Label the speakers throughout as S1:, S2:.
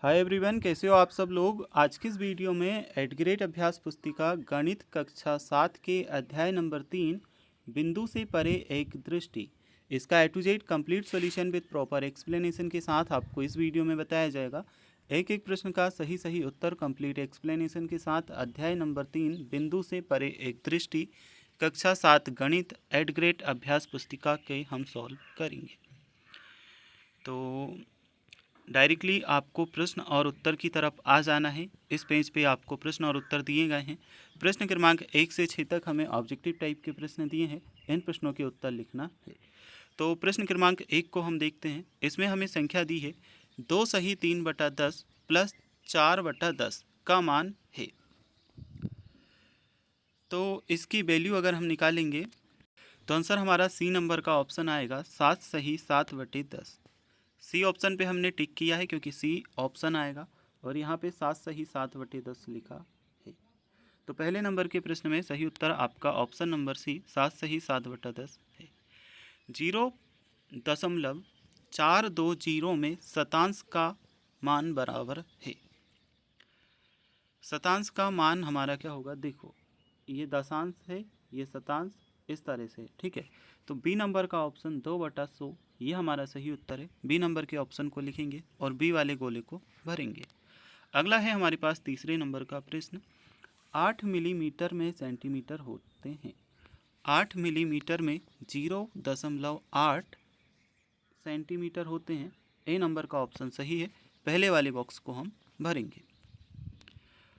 S1: Hi everyone, कैसे हो आप सब लोग। आज की इस वीडियो में एट ग्रेड अभ्यास पुस्तिका गणित कक्षा 7 के अध्याय नंबर 3 बिंदु से परे एक दृष्टि, इसका A to Z complete solution with proper explanation के साथ आपको इस वीडियो में बताया जाएगा। एक एक प्रश्न का सही सही उत्तर कंप्लीट एक्सप्लेनेशन के साथ अध्याय नंबर 3 बिंदु से परे एक दृष्टि कक्षा 7 गणित एट ग्रेड अभ्यास पुस्तिका के हम सॉल्व करेंगे। तो डायरेक्टली आपको प्रश्न और उत्तर की तरफ आ जाना है। इस पेज पे आपको प्रश्न और उत्तर दिए गए हैं। प्रश्न क्रमांक 1 से 6 तक हमें ऑब्जेक्टिव टाइप के प्रश्न दिए हैं। इन प्रश्नों के उत्तर लिखना है। तो प्रश्न क्रमांक 1 को हम देखते हैं। इसमें हमें संख्या दी है 2 सही 3/10 प्लस 4/10 का मान है। तो इसकी वैल्यू अगर हम निकालेंगे तो आंसर हमारा सी नंबर का ऑप्शन आएगा 7 सही 7/10। सी ऑप्शन पे हमने टिक किया है क्योंकि सी ऑप्शन आएगा और यहाँ पे 7 सही 7/10 लिखा है। तो पहले नंबर के प्रश्न में सही उत्तर आपका ऑप्शन नंबर सी 7 सही 7/10 है। 0.420 में शतांश का मान बराबर है। शतांश का मान हमारा क्या होगा, देखो ये दशांश है, ये शतांश इस तरह से, ठीक है। तो बी नंबर का ऑप्शन 2/100 ये हमारा सही उत्तर है। बी नंबर के ऑप्शन को लिखेंगे और बी वाले गोले को भरेंगे। अगला है हमारे पास तीसरे नंबर का प्रश्न। 8 मिलीमीटर में सेंटीमीटर होते हैं। 8 मिलीमीटर में 0.8 सेंटीमीटर होते हैं। ए नंबर का ऑप्शन सही है। पहले वाले बॉक्स को हम भरेंगे।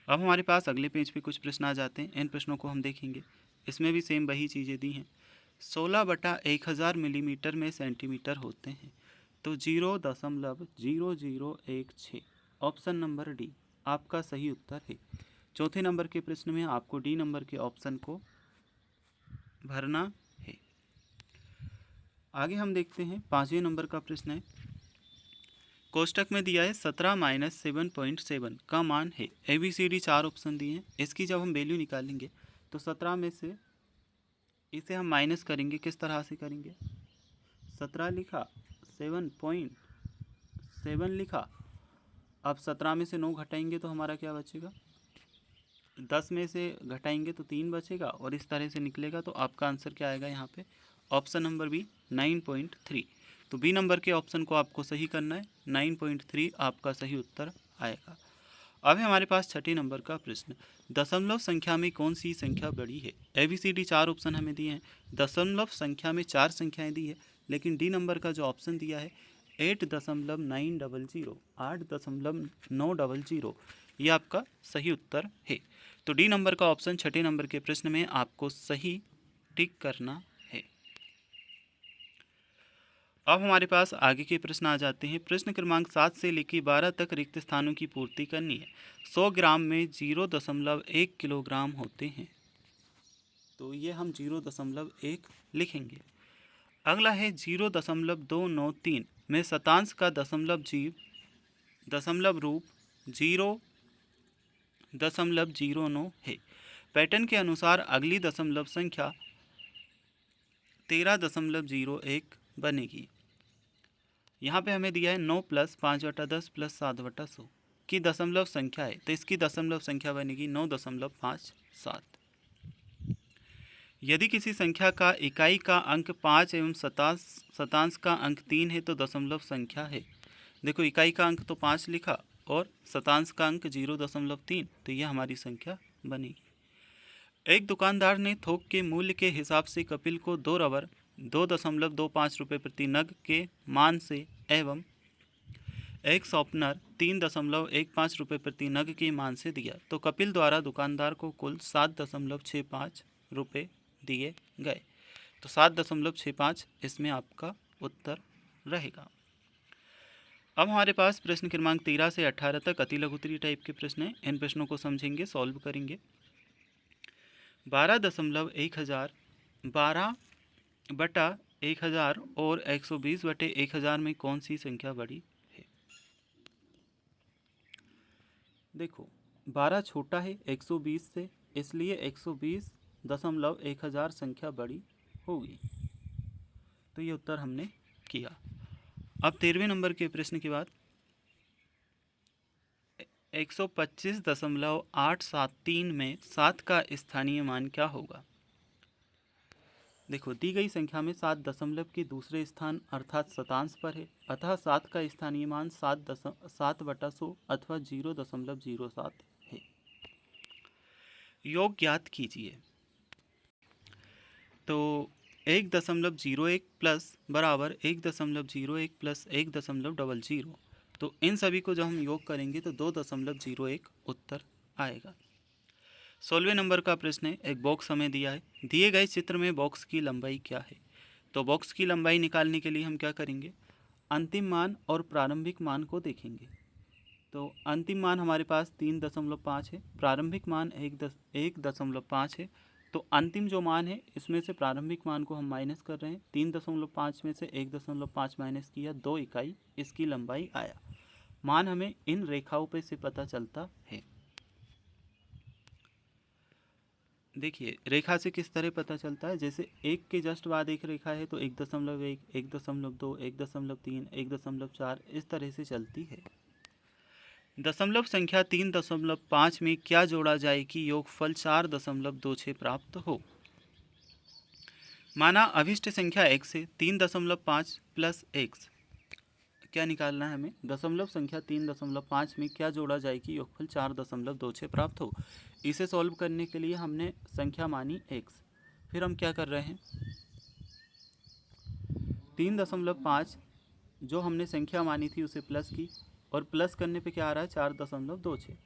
S1: अब हमारे पास अगले पेज पे कुछ प्रश्न आ जाते हैं। इन प्रश्नों को हम देखेंगे। इसमें भी सेम वही चीज़ें दी हैं। 16/1000 मिलीमीटर में सेंटीमीटर होते हैं। तो 0.0016 ऑप्शन नंबर डी आपका सही उत्तर है। चौथे नंबर के प्रश्न में आपको डी नंबर के ऑप्शन को भरना है। आगे हम देखते हैं। पाँचवें नंबर का प्रश्न है। कोष्टक में दिया है 17 - 7.7 का मान है। A B C D 4 option दिए हैं। इसकी जब हम वैल्यू निकालेंगे तो 17 में से इसे हम माइनस करेंगे। किस तरह से करेंगे, 17 लिखा, 7.7 लिखा। अब 17 में से 9 घटाएंगे तो हमारा क्या बचेगा, 10 में से घटाएंगे तो 3 बचेगा और इस तरह से निकलेगा। तो आपका आंसर क्या आएगा यहाँ पे, ऑप्शन नंबर बी 9.3। तो बी नंबर के ऑप्शन को आपको सही करना है। 9.3 आपका सही उत्तर आएगा। अब है हमारे पास छठे नंबर का प्रश्न। दशमलव संख्या में कौन सी संख्या बड़ी है। A B C D 4 option हमें दिए हैं। दशमलव संख्या में 4 संख्याएं दी है, लेकिन डी नंबर का जो ऑप्शन दिया है 8.900 8.900 ये आपका सही उत्तर है। तो डी नंबर का ऑप्शन छठे नंबर के प्रश्न में आपको सही टिक करना है। अब हमारे पास आगे के प्रश्न आ जाते हैं। प्रश्न क्रमांक 7 से लेकर 12 तक रिक्त स्थानों की पूर्ति करनी है। 100 ग्राम में 0.1 किलोग्राम होते हैं। तो ये हम 0.1 लिखेंगे। अगला है 0.293 में शतांश का दशमलव रूप 0.09 है। पैटर्न के अनुसार अगली दशमलव संख्या 13.01 बनेगी। यहाँ पे हमें दिया है 9 + 5/10 + 7/100 की दशमलव संख्या है। तो इसकी दशमलव संख्या बनेगी 9.57। यदि किसी संख्या का इकाई का अंक 5 एवं शतांश का अंक 3 है तो दशमलव संख्या है। देखो इकाई का अंक तो 5 लिखा और शतांश का अंक 0.3, तो यह हमारी संख्या बनेगी। एक दुकानदार ने थोक के मूल्य के हिसाब से कपिल को 2 रबर 2.25 रुपये प्रति नग के मान से एवं एक शॉर्पनर 3.15 रुपये प्रति नग के मान से दिया। तो कपिल द्वारा दुकानदार को कुल 7.65 रुपये दिए गए। तो 7.65 इसमें आपका उत्तर रहेगा। अब हमारे पास प्रश्न क्रमांक 13 से 18 तक अति लघुत्तरीय टाइप के प्रश्न हैं। इन प्रश्नों को समझेंगे, सॉल्व करेंगे। 12.1000 12/1000 और 120/1000 में कौन सी संख्या बड़ी है। देखो 12 छोटा है 120 से, इसलिए 120.1000 संख्या बड़ी होगी। तो ये उत्तर हमने किया। अब 13वें नंबर के प्रश्न के बाद 125.873 में 7 का स्थानीय मान क्या होगा। देखो, दी गई संख्या में 7 दशमलव के दूसरे स्थान अर्थात शतांश पर है, अतः 7 का स्थानीय मान 7/100 अथवा 0.07 है। योग ज्ञात कीजिए। तो 1.01 प्लस बराबर 1.01 प्लस 1.00, तो इन सभी को जब हम योग करेंगे तो 2.01 उत्तर आएगा। 16वें नंबर का प्रश्न है, एक बॉक्स हमें दिया है, दिए गए चित्र में बॉक्स की लंबाई क्या है। तो बॉक्स की लंबाई निकालने के लिए हम क्या करेंगे, अंतिम मान और प्रारंभिक मान को देखेंगे। तो अंतिम मान हमारे पास 3.5 है, प्रारंभिक मान 1.5 है। तो अंतिम जो मान है इसमें से प्रारंभिक मान को हम माइनस कर रहे हैं। 3.5 में से 1.5 माइनस किया, 2 इकाई इसकी लंबाई आया। मान हमें इन रेखाओं पे से पता चलता है। देखिए, रेखा से किस तरह पता चलता है, जैसे एक के जस्ट बाद एक रेखा है तो 1.1, 1.2, 1.3, 1.4 इस तरह से चलती है। दशमलव संख्या 3.5 में क्या जोड़ा जाए कि योगफल 4.26 प्राप्त हो। माना अभिष्ट संख्या x है, 3.5 प्लस x क्या निकालना है हमें, दशमलव संख्या 3.5 में क्या जोड़ा जाए कि योगफल 4.26 प्राप्त हो। इसे सॉल्व करने के लिए हमने संख्या मानी x, फिर हम क्या कर रहे हैं, 3.5 जो हमने संख्या मानी थी उसे प्लस की, और प्लस करने पे क्या आ रहा है 4.26।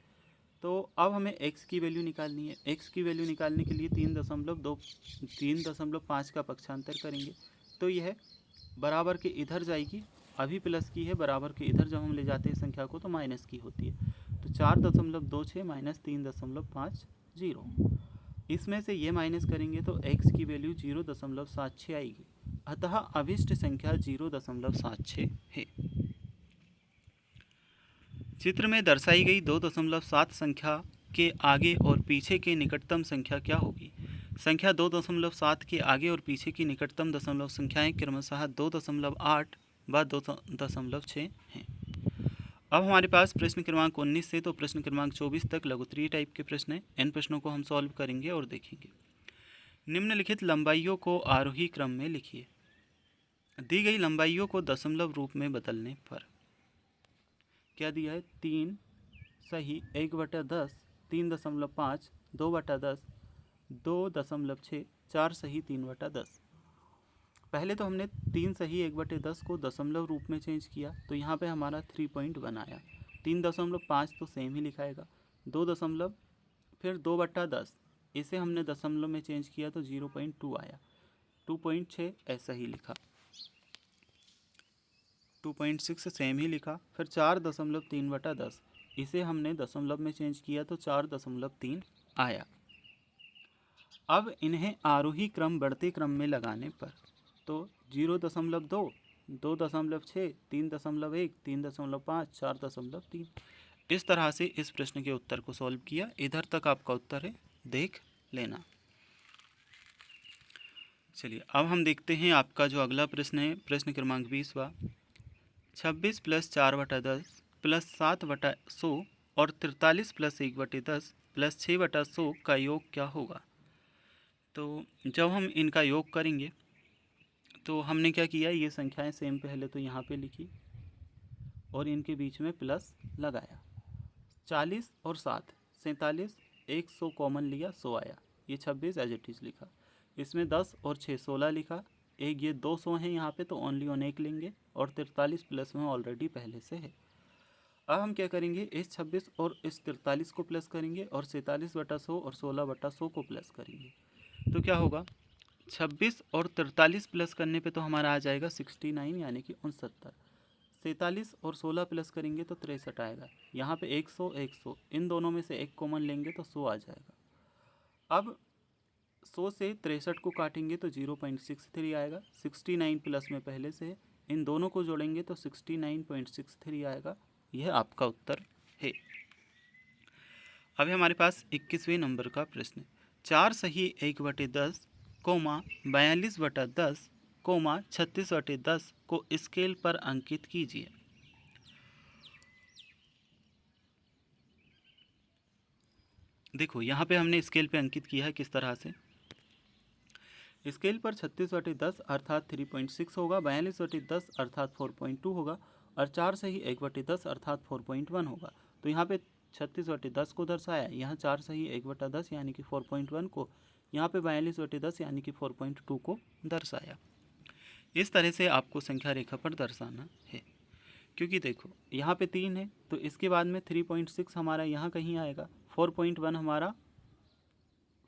S1: तो अब हमें x की वैल्यू निकालनी है। x की वैल्यू निकालने के लिए 3.5 का पक्षांतर करेंगे तो यह बराबर के इधर जाएगी। अभी प्लस की है, बराबर के इधर जब हम ले जाते हैं संख्या को तो माइनस की होती है। तो 4.26 माइनस 3.50, इसमें से ये माइनस करेंगे तो x की वैल्यू 0.76 आएगी। अतः अभिष्ट संख्या 0.76 है। चित्र में दर्शाई गई 2.7 संख्या के आगे और पीछे के निकटतम संख्या क्या होगी। संख्या 2.7 के आगे और पीछे की निकटतम दशमलव संख्याएं क्रमशः 2.8 व 2.6 हैं। अब हमारे पास प्रश्न क्रमांक 19 से तो प्रश्न क्रमांक 24 तक लघुत्तरीय टाइप के प्रश्न हैं। इन प्रश्नों को हम सॉल्व करेंगे और देखेंगे। निम्नलिखित लंबाइयों को आरोही क्रम में लिखिए। दी गई लंबाइयों को दशमलव रूप में बदलने पर क्या दिया है, 3 सही 1/10, 3.5, 2/10, 2.6, 4 सही 3/10। पहले तो हमने 3 सही 1/10 को दशमलव रूप में चेंज किया तो यहाँ पे हमारा 3 पॉइंट बनाया। 3.5 तो सेम ही लिखाएगा, 2 दशमलव फिर 2/10 इसे हमने दशमलव में चेंज किया तो 0.2 आया। 2.6 ऐसा ही लिखा, 2.6 सेम ही लिखा। फिर 4.3/10 इसे हमने दशमलव में चेंज किया तो 4.3 आया। अब इन्हें आरोही क्रम बढ़ते क्रम में लगाने पर तो 0.2, 2.6, 3.1, 3.5, 4.3 इस तरह से इस प्रश्न के उत्तर को सॉल्व किया। इधर तक आपका उत्तर है, देख लेना। चलिए अब हम देखते हैं आपका जो अगला प्रश्न है, प्रश्न क्रमांक 20वां। 26 प्लस 4/10 प्लस 7/100 और 43 प्लस 1/10 प्लस 6/100 का योग क्या होगा। तो जब हम इनका योग करेंगे तो हमने क्या किया, ये संख्याएं सेम पहले तो यहाँ पे लिखी और इनके बीच में प्लस लगाया। 40 और 7 47, 100 कॉमन लिया 100 आया। ये 26 एज इट इज लिखा। इसमें 10 और 6 16 लिखा। एक ये 200 है यहाँ पे तो ओनली ऑन एक लेंगे और 43 प्लस में ऑलरेडी पहले से है। अब हम क्या करेंगे, इस 26 और इस 43 को प्लस करेंगे और 47/100 और 16/100 को प्लस करेंगे तो क्या होगा, 26 और 43 प्लस करने पे तो हमारा आ जाएगा 69 यानी कि 69। 47 और 16 प्लस करेंगे तो 63 आएगा। यहाँ पे 100 100 इन दोनों में से एक कॉमन लेंगे तो 100 आ जाएगा। अब 100 से 63 को काटेंगे तो 0.63 आएगा। 69 प्लस में पहले से है, इन दोनों को जोड़ेंगे तो 69.63 आएगा। यह आपका उत्तर है। अभी हमारे पास 21वें नंबर का प्रश्न, 4 सही 1/10, 42/10, 36/10 को स्केल पर अंकित कीजिए। देखो यहाँ पे हमने स्केल पे अंकित किया है किस तरह से। स्केल पर 36/10 अर्थात 3.6 होगा, 42/10 अर्थात 4.2 होगा और 4 से ही 1/10 अर्थात 4.1 होगा। तो यहाँ पे 36/10 को दर्शाया, यहाँ 4 से ही 1/10 यानी कि 4.1 को, यहाँ पे 42/10 यानी कि 4.2 को दर्शाया। इस तरह से आपको संख्या रेखा पर दर्शाना है। क्योंकि देखो यहाँ पे 3 है तो इसके बाद में 3.6 हमारा यहाँ कहीं आएगा, 4.1 हमारा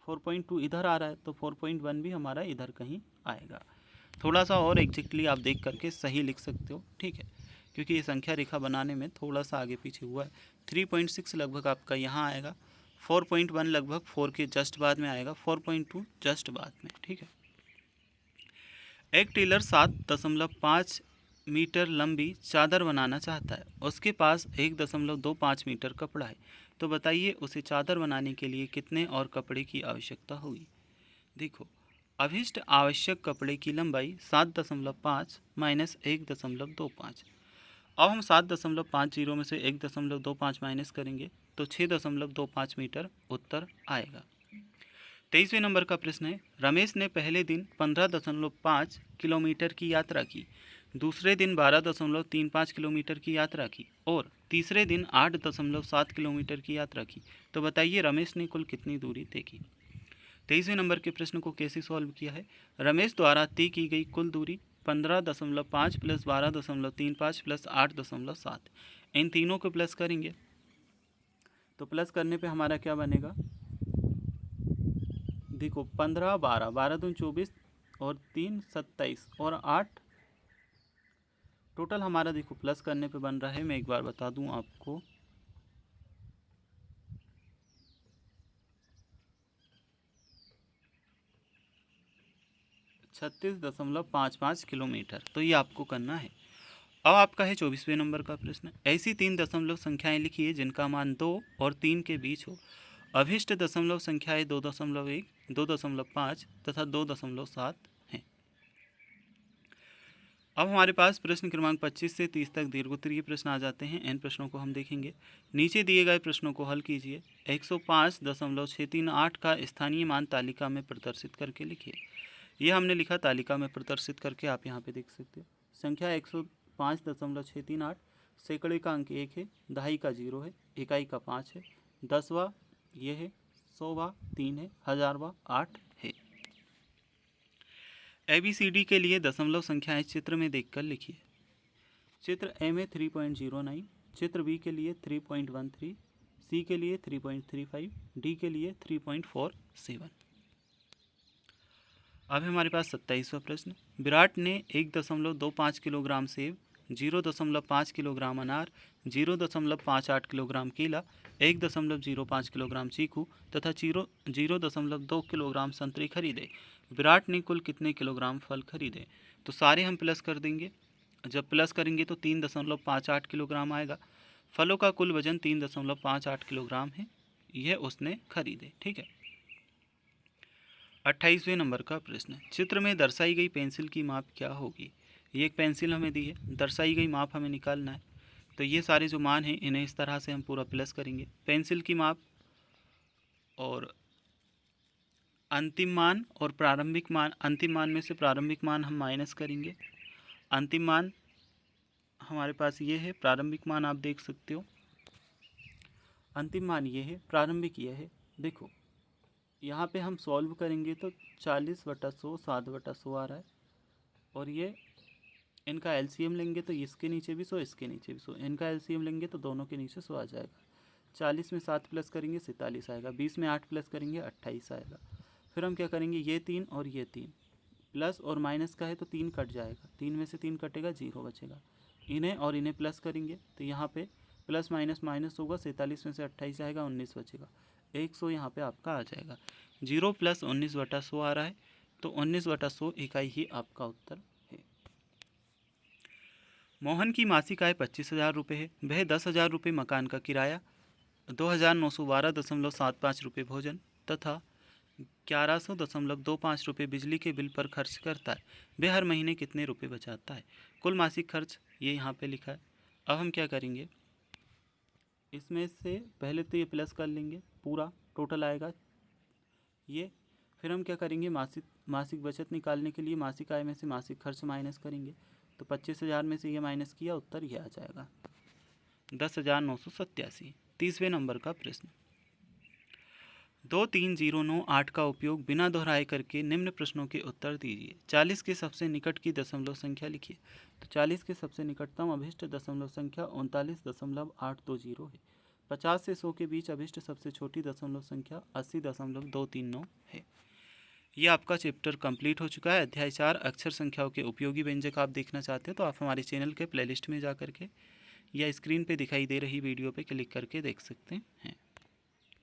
S1: 4.2 इधर आ रहा है तो 4.1 भी हमारा इधर कहीं आएगा। थोड़ा सा और एग्जैक्टली आप देख करके सही लिख सकते हो, ठीक है, क्योंकि ये संख्या रेखा बनाने में थोड़ा सा आगे पीछे हुआ है। 3.6 लगभग आपका यहाँ आएगा, 4.1 लगभग 4 के जस्ट बाद में आएगा, 4.2 जस्ट बाद में, ठीक है। एक टेलर 7.5 मीटर लंबी चादर बनाना चाहता है, उसके पास 1.25 मीटर कपड़ा है, तो बताइए उसे चादर बनाने के लिए कितने और कपड़े की आवश्यकता होगी। देखो अभिष्ट आवश्यक कपड़े की लंबाई 7.5 माइनस 1.25। अब हम 7.50 में से 1.25 माइनस करेंगे तो 6.25 मीटर उत्तर आएगा। 23वें नंबर का प्रश्न है, रमेश ने पहले दिन 15.5 किलोमीटर की यात्रा की, दूसरे दिन 12.35 किलोमीटर की यात्रा की और तीसरे दिन 8.7 किलोमीटर की यात्रा की, तो बताइए रमेश ने कुल कितनी दूरी तय की। 23वें नंबर के प्रश्न को कैसे सॉल्व किया है। रमेश द्वारा तय की गई कुल दूरी 15.5 प्लस 12.35 प्लस 8.7, इन तीनों को प्लस करेंगे तो प्लस करने पे हमारा क्या बनेगा, देखो 15 12 12 दूनी 24 और 3 27 और 8 टोटल हमारा, देखो प्लस करने पे बन रहा है, मैं एक बार बता दूं आपको, 36.55 किलोमीटर। तो ये आपको करना है। अब आपका है 24वें नंबर का प्रश्न, ऐसी 3 दशमलव संख्याएं लिखिए जिनका मान 2 और 3 के बीच हो। अभिष्ट दशमलव संख्याएं 2.1, 2.5 तथा 2.7 हैं। अब हमारे पास प्रश्न क्रमांक 25 से 30 तक दीर्घोत्तरीय प्रश्न आ जाते हैं। इन प्रश्नों को हम देखेंगे। नीचे दिए गए प्रश्नों को हल कीजिए। 105.638 का स्थानीय मान तालिका में प्रदर्शित करके लिखिए। यह हमने लिखा तालिका में प्रदर्शित करके, आप यहाँ पे देख सकते हो। संख्या 105.638, सैकड़े का अंक 1 है, दहाई का 0 है, इकाई का 5 है, 10वां ये है, 100वां 3 है, 1000वां 8 है। ABCD के लिए दशमलव संख्याएं चित्र में देखकर लिखिए। चित्र ए में 3.09, चित्र बी के लिए 3.13, सी के लिए 3.35, डी के लिए 3.47। अब हमारे पास 27वां प्रश्न, विराट ने 1.25 किलोग्राम सेब, 0.5 किलोग्राम अनार, 0.58 किलोग्राम केला, 1.05 किलोग्राम चीकू तथा 0.2 किलोग्राम संतरे खरीदे। विराट ने कुल कितने किलोग्राम फल खरीदे। तो सारे हम प्लस कर देंगे, जब प्लस करेंगे तो 3.58 किलोग्राम आएगा। फलों का कुल वजन 3.58 किलोग्राम है, यह उसने खरीदे, ठीक है। 28वें नंबर का प्रश्न, चित्र में दर्शाई गई पेंसिल की माप क्या होगी। ये एक पेंसिल हमें दी है, दर्शाई गई माप हमें निकालना है। तो ये सारे जो मान हैं इन्हें इस तरह से हम पूरा प्लस करेंगे, पेंसिल की माप और अंतिम मान और प्रारंभिक मान। अंतिम मान में से प्रारंभिक मान हम माइनस करेंगे। अंतिम मान हमारे पास ये है, प्रारंभिक मान आप देख सकते हो। अंतिम मान ये है, प्रारंभिक ये है। देखो यहाँ पे हम सॉल्व करेंगे तो 40/100 7/100 आ रहा है, और ये इनका एलसीएम लेंगे तो इसके नीचे भी 100, इसके नीचे भी 100, इनका एलसीएम लेंगे तो दोनों के नीचे 100 आ जाएगा। 40 में 7 प्लस करेंगे 47 आएगा, 20 में 8 प्लस करेंगे 28 आएगा। फिर हम क्या करेंगे, ये 3 और ये 3 प्लस और माइनस का है तो 3 कट जाएगा, 3 में से 3 कटेगा 0 बचेगा। इन्हें और इन्हें प्लस करेंगे तो यहाँ पे प्लस माइनस माइनस होगा, 47 में से 28 आएगा, 19 बचेगा, 100 यहाँ पे आपका आ जाएगा। 0 + 19/100 आ रहा है, तो 19/100 इकाई ही आपका उत्तर है। मोहन की मासिक आय 25,000 रुपये है। वह 10,000 रुपये मकान का किराया, 2,912.75 रुपये भोजन तथा 1100.25 रुपये बिजली के बिल पर खर्च करता है। वह हर महीने कितने रुपए बचाता है। कुल मासिक खर्च ये यहाँ पे लिखा है। अब हम क्या करेंगे, इसमें से पहले तो ये प्लस कर लेंगे पूरा, टोटल आएगा ये। फिर हम क्या करेंगे, मासिक बचत निकालने के लिए मासिक आय में से मासिक खर्च माइनस करेंगे। तो 25,000 में से ये माइनस किया, उत्तर ये आ जाएगा 10,987। 30वें नंबर का प्रश्न, 23098 का उपयोग बिना दोहराए करके निम्न प्रश्नों के उत्तर दीजिए। 40 के सबसे निकट की दशमलव संख्या लिखिए। तो 40 के सबसे निकटतम अभिष्ट दशमलव संख्या 39.820 है। 50 से 100 के बीच अभिष्ट सबसे छोटी दशमलव संख्या 80.239 है। यह आपका चैप्टर कंप्लीट हो चुका है। अध्याय 4 अक्षर संख्याओं के उपयोगी व्यंजक आप देखना चाहते हो तो आप हमारे चैनल के प्लेलिस्ट में जा करके या स्क्रीन पे दिखाई दे रही वीडियो पे क्लिक करके देख सकते हैं।